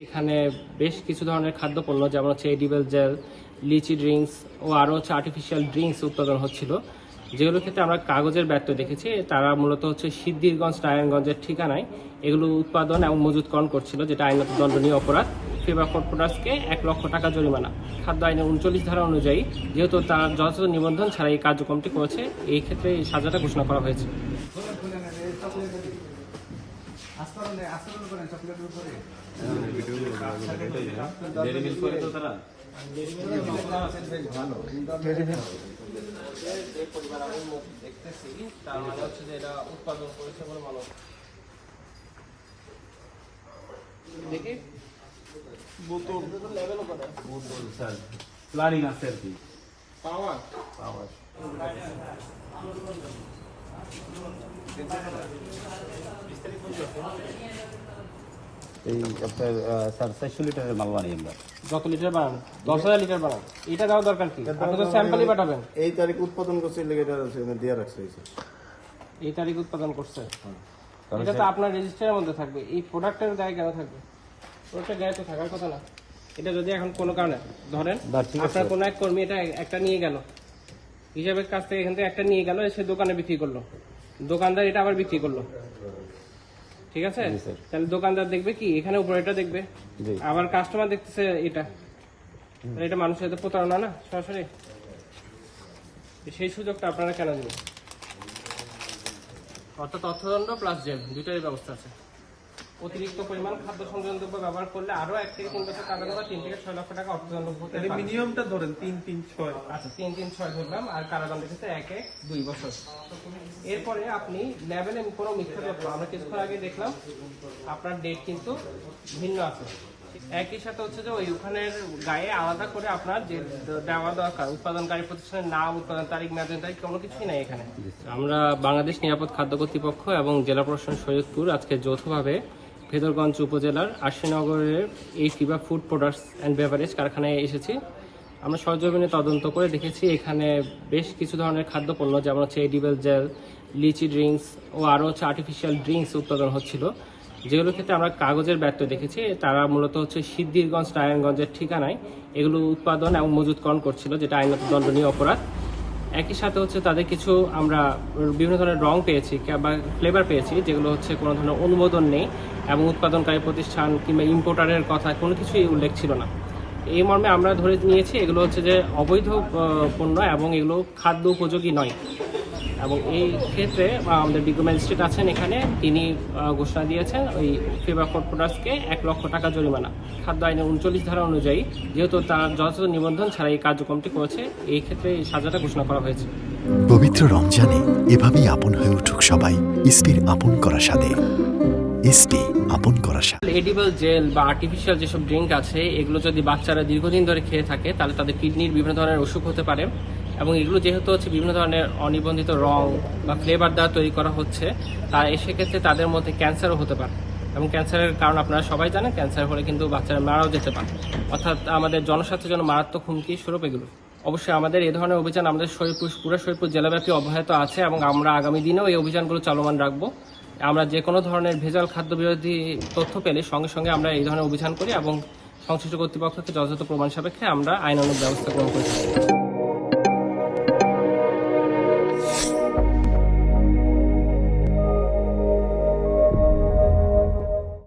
এখানে বেশ কিছু ধরনের খাদ্যপণ্য যেমন হচ্ছে এডিবল জেল, লিচি ড্রিঙ্কস ও আরও হচ্ছে আর্টিফিশিয়াল ড্রিঙ্কস উৎপাদন হচ্ছিল, যেগুলোর ক্ষেত্রে আমরা কাগজের ব্যত্যয় দেখেছি। তারা মূলত হচ্ছে সিদ্ধিরগঞ্জ, নারায়ণগঞ্জের ঠিকানায় এগুলো উৎপাদন এবং মজুতকরণ করছিল, যেটা আইনত দণ্ডনীয় অপরাধ। ফেবার ফুড প্রোডাক্টসকে 1 লক্ষ টাকা জরিমানা। খাদ্য আইনের 39 ধারা অনুযায়ী যেহেতু তার যথাযথ নিবন্ধন ছাড়া এই কার্যক্রমটি করেছে, এই ক্ষেত্রে এই সাজাটা ঘোষণা করা হয়েছে। প্ল্যানিং আছে আর কি পাওয়ার এই আপনার স্যার 400 লিটারের মাল বানাই আমরা। যত লিটার বানান, 10,000 লিটার বানান, এটা দেওয়া দরকার কি? আপনি তো স্যাম্পলই পাঠাবেন। এই তারিখ উৎপাদন করছে, এটা দিয়ে রাখছে। এই তারিখ উৎপাদন করছে, এটা তো আপনার রেজিস্টারের মধ্যে থাকবে। এই প্রোডাক্টের গায়ে কেন থাকবে? প্রোডাক্টের গায়ে তো থাকার কথা না। এটা যদি এখন কোনো কারণে ধরেন আপনার কোনো এক কর্মী এটা একটা নিয়ে গেল, হিসাবের কাছ থেকে এখান থেকে একটা নিয়ে গেল, সে দোকানে বিক্রি করলো, দোকানদার এটা আবার বিক্রি করলো, ঠিক আছে? তাহলে দোকানদার দেখবে কি এখানে উপরে এটা দেখবে, আবার কাস্টমার দেখতেছে এটা, এটা মানুষের সাথে প্রতারণা না সরাসরি। সেই সুযোগটা আপনারা কেন দিবেন? অর্থাৎ অর্থদণ্ড প্লাস জেল দুইটারই ব্যবস্থা আছে। অতিরিক্ত পরিমাণ খাদ্য সংযোজন দ্রব্য ব্যবহার করলে আরো 1 থেকে 3 বছর কারাদণ্ড বা 3 থেকে 6 লক্ষ টাকা অর্থদণ্ড হতে পারে। মিনিমামটা ধরেন 3-3-6। আচ্ছা, 3-3-6 ধরলাম, আর কারাদণ্ডের ক্ষেত্রে 1-2 বছর। এরপরে আপনি লেভেলে কোনো মিথ্যা তথ্য, আমরা কিছুক্ষণ আগে দেখলাম আপনার ডেট কিন্তু ভিন্ন আছে। একই সাথে হচ্ছে যে ওইখানের গায়ে আলাদা করে আপনার যে দেওয়া দরকার উৎপাদনকারী প্রতিষ্ঠানের নাম, উৎপাদন তারিখ, মেয়াদের তারিখ, কোনো কিছুই নাই এখানে। আমরা বাংলাদেশ নিরাপদ খাদ্য কর্তৃপক্ষ এবং জেলা প্রশাসন শরীয়তপুর আজকে যৌথভাবে ভেদরগঞ্জ উপজেলার আশিনগরের এই ফিবা ফুড প্রোডাক্টস অ্যান্ড বেভারেজ কারখানায় এসেছি। আমরা সরজমিনে তদন্ত করে দেখেছি এখানে বেশ কিছু ধরনের খাদ্যপণ্য যেমন হচ্ছে এডিবল জেল, লিচি ড্রিঙ্কস ও আরও হচ্ছে আর্টিফিশিয়াল ড্রিঙ্কস উৎপাদন হচ্ছিল, যেগুলোর ক্ষেত্রে আমরা কাগজের ব্যত্যয় দেখেছি। তারা মূলত হচ্ছে সিদ্ধিরগঞ্জ, নারায়ণগঞ্জের ঠিকানায় এগুলো উৎপাদন এবং মজুতকরণ করছিল, যেটা আইনত দণ্ডনীয় অপরাধ। একই সাথে হচ্ছে তাদের কিছু আমরা বিভিন্ন ধরনের রং পেয়েছি বা ফ্লেভার পেয়েছি, যেগুলো হচ্ছে কোনো ধরনের অনুমোদন নেই এবং উৎপাদনকারী প্রতিষ্ঠান কিংবা ইম্পোর্টারের কথা কোনো কিছুই উল্লেখ ছিল না। এই মর্মে আমরা ধরে নিয়েছি এগুলো হচ্ছে যে অবৈধ পণ্য এবং এগুলো খাদ্য উপযোগী নয়। এবং এই ক্ষেত্রে আমাদের বিজ্ঞ ম্যাজিস্ট্রেট আছেন এখানে, তিনি ঘোষণা দিয়েছেন ওই ফেবার ফুড প্রোডাক্টসকে 1 লক্ষ টাকা জরিমানা। খাদ্য আইনের 39 ধারা অনুযায়ী যেহেতু তার যথাযথ নিবন্ধন ছাড়া এই কার্যক্রমটি করেছে, এই ক্ষেত্রে এই সাজাটা ঘোষণা করা হয়েছে। পবিত্র রমজানে এভাবেই আপন হয়ে উঠুক সবাই ইসপির আপন করা স্বাদে। ইসপি আপন করা স্বাদ। এডিবল জেল বা আর্টিফিশিয়াল যেসব ড্রিঙ্ক আছে, এগুলো যদি বাচ্চারা দীর্ঘদিন ধরে খেয়ে থাকে তাহলে তাদের কিডনির বিভিন্ন ধরনের অসুখ হতে পারে। এবং এগুলো যেহেতু হচ্ছে বিভিন্ন ধরনের অনিবন্ধিত রং বা ফ্লেভার দ্বারা তৈরি করা হচ্ছে, তা সেক্ষেত্রে তাদের মধ্যে ক্যান্সারও হতে পারে। এবং ক্যান্সারের কারণ আপনারা সবাই জানেন, ক্যান্সার হলে কিন্তু বাচ্চারা মারাও যেতে পারে। অর্থাৎ আমাদের জনস্বাস্থ্যের জন্য মারাত্মক হুমকি স্বরূপ এগুলো। অবশ্যই আমাদের এই ধরনের অভিযান আমাদের পুরো শরীরপুর জেলাব্যাপী অব্যাহত আছে এবং আমরা আগামী দিনেও এই অভিযানগুলো চলমান রাখবো। আমরা যে কোনো ধরনের ভেজাল খাদ্য বিরোধী তথ্য পেলে সঙ্গে সঙ্গে আমরা এই ধরনের অভিযান করি এবং সংশ্লিষ্ট কর্তৃপক্ষকে যথাযথ প্রমাণ সাপেক্ষে আমরা আইনানুগ ব্যবস্থা গ্রহণ করি।